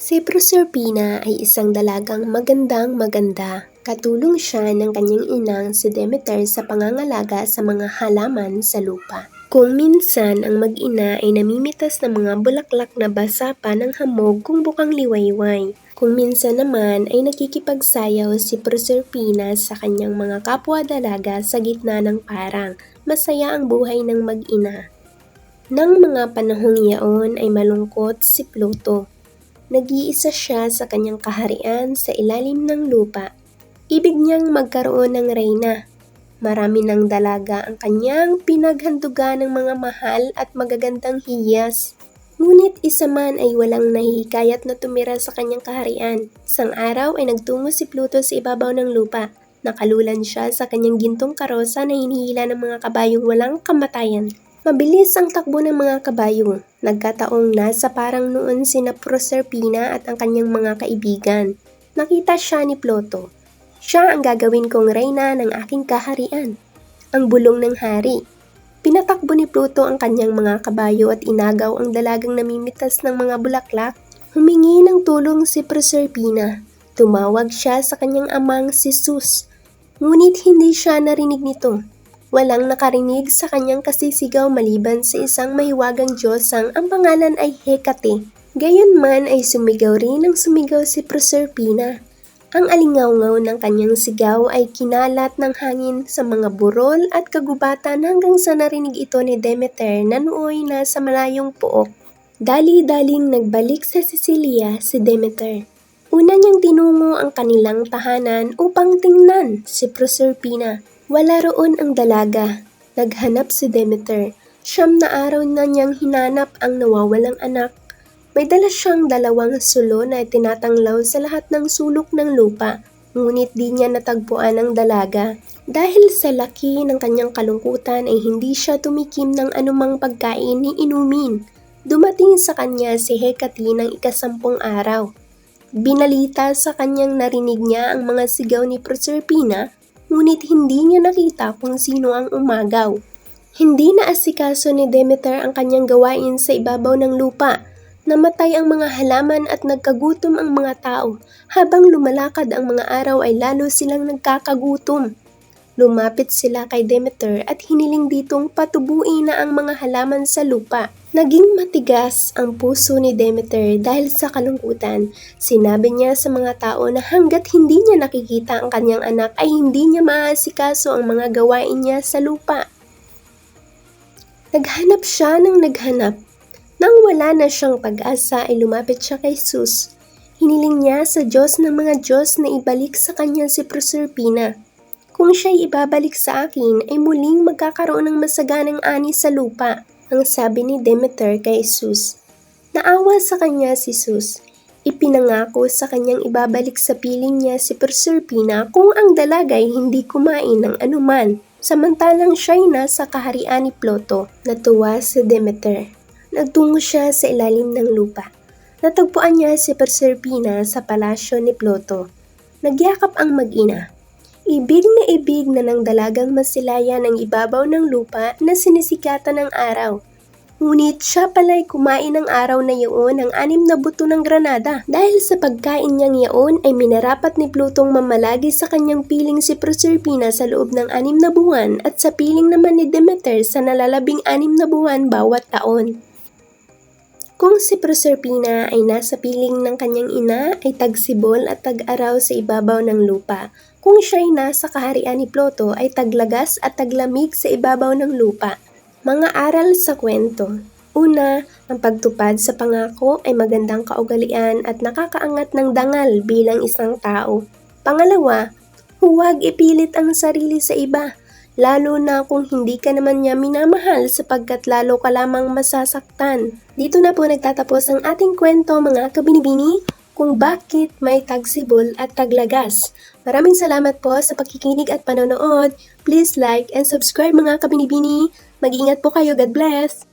Si Proserpina ay isang dalagang magandang-maganda. Katulong siya ng kanyang inang si Demeter sa pangangalaga sa mga halaman sa lupa. Kung minsan ang mag-ina ay namimitas ng mga bulaklak na basa pa ng hamog kung bukang liwayway. Kung minsan naman ay nakikipagsayaw si Proserpina sa kanyang mga kapwa-dalaga sa gitna ng parang. Masaya ang buhay ng mag-ina. Nang mga panahong iyaon ay malungkot si Pluto. Nag-iisa siya sa kanyang kaharian sa ilalim ng lupa. Ibig niyang magkaroon ng reyna. Marami ng dalaga ang kanyang pinaghandugan ng mga mahal at magagandang hiyas. Ngunit isa man ay walang nahihikayat na tumira sa kanyang kaharian. Isang araw ay nagtungo si Pluto sa ibabaw ng lupa. Nakalulan siya sa kanyang gintong karosa na hinihila ng mga kabayong walang kamatayan. Mabilis ang takbo ng mga kabayo. Nagkataong nasa parang noon sina Proserpina at ang kanyang mga kaibigan. Nakita siya ni Pluto. Siya ang gagawin kong reyna ng aking kaharian. Ang bulong ng hari. Pinatakbo ni Pluto ang kanyang mga kabayo at inagaw ang dalagang namimitas ng mga bulaklak. Humingi ng tulong si Proserpina. Tumawag siya sa kanyang amang si Zeus. Ngunit hindi siya narinig nito. Walang nakarinig sa kanyang kasisigaw maliban sa isang mahiwagang Diyosang ang pangalan ay Hecate. Gayunman ay sumigaw rin ang sumigaw si Proserpina. Ang alingawngaw ng kanyang sigaw ay kinalat ng hangin sa mga burol at kagubatan hanggang sa narinig ito ni Demeter na nooy nasa malayong pook. Dali-daling nagbalik sa Sicilia si Demeter. Una niyang tinungo ang kanilang tahanan upang tingnan si Proserpina. Wala roon ang dalaga. Naghanap si Demeter. 9 na araw na niyang hinanap ang nawawalang anak. May dala siyang 2 sulo na tinatanglaw sa lahat ng sulok ng lupa. Ngunit di niya natagpuan ang dalaga. Dahil sa laki ng kanyang kalungkutan ay hindi siya tumikim ng anumang pagkain ni inumin. Dumating sa kanya si Hecate ng 10 araw. Binalita sa kanyang narinig niya ang mga sigaw ni Proserpina. Ngunit hindi niya nakita kung sino ang umagaw. Hindi naasikaso ni Demeter ang kanyang gawain sa ibabaw ng lupa. Namatay ang mga halaman at nagkagutom ang mga tao. Habang lumalakad ang mga araw ay lalo silang nagkakagutom. Lumapit sila kay Demeter at hiniling ditong patubuin na ang mga halaman sa lupa. Naging matigas ang puso ni Demeter dahil sa kalungkutan. Sinabi niya sa mga tao na hanggat hindi niya nakikita ang kanyang anak ay hindi niya maaasikaso ang mga gawain niya sa lupa. Naghanap siya ng naghanap. Nang wala na siyang pag-asa ay lumapit siya kay Zeus. Hiniling niya sa Diyos ng mga Diyos na ibalik sa kanya si Proserpina. Kung siya'y ibabalik sa akin ay muling magkakaroon ng masaganang ani sa lupa. Ang sabi ni Demeter kay Zeus. Naawa sa kanya si Zeus. Ipinangako sa kanyang ibabalik sa piling niya si Proserpina kung ang dalagay hindi kumain ng anuman. Samantalang siya'y nasa kaharian ni Pluto. Natuwa si Demeter. Nagtungo siya sa ilalim ng lupa. Natagpuan niya si Proserpina sa palasyo ni Pluto. Nagyakap ang mag-ina. Ibig na ng dalagang masilayan ang ibabaw ng lupa na sinisikatan ng araw. Ngunit siya pala'y kumain ng araw na iyon ng 6 na buto ng granada. Dahil sa pagkain niyang iyon ay minarapat ni Plutong mamalagi sa kanyang piling si Proserpina sa loob ng 6 na buwan at sa piling naman ni Demeter sa nalalabing 6 na buwan bawat taon. Kung si Proserpina ay nasa piling ng kanyang ina ay tagsibol at tag-araw sa ibabaw ng lupa. Kung siya'y nasa kaharian ni Pluto ay taglagas at taglamig sa ibabaw ng lupa. Mga aral sa kwento. Una, ang pagtupad sa pangako ay magandang kaugalian at nakakaangat ng dangal bilang isang tao. Pangalawa, huwag ipilit ang sarili sa iba. Lalo na kung hindi ka naman niya minamahal sapagkat lalo ka lamang masasaktan. Dito na po nagtatapos ang ating kwento mga kabinibini kung bakit may tagsibol at taglagas. Maraming salamat po sa pakikinig at panonood. Please like and subscribe mga kabinibini. Mag-ingat po kayo. God bless!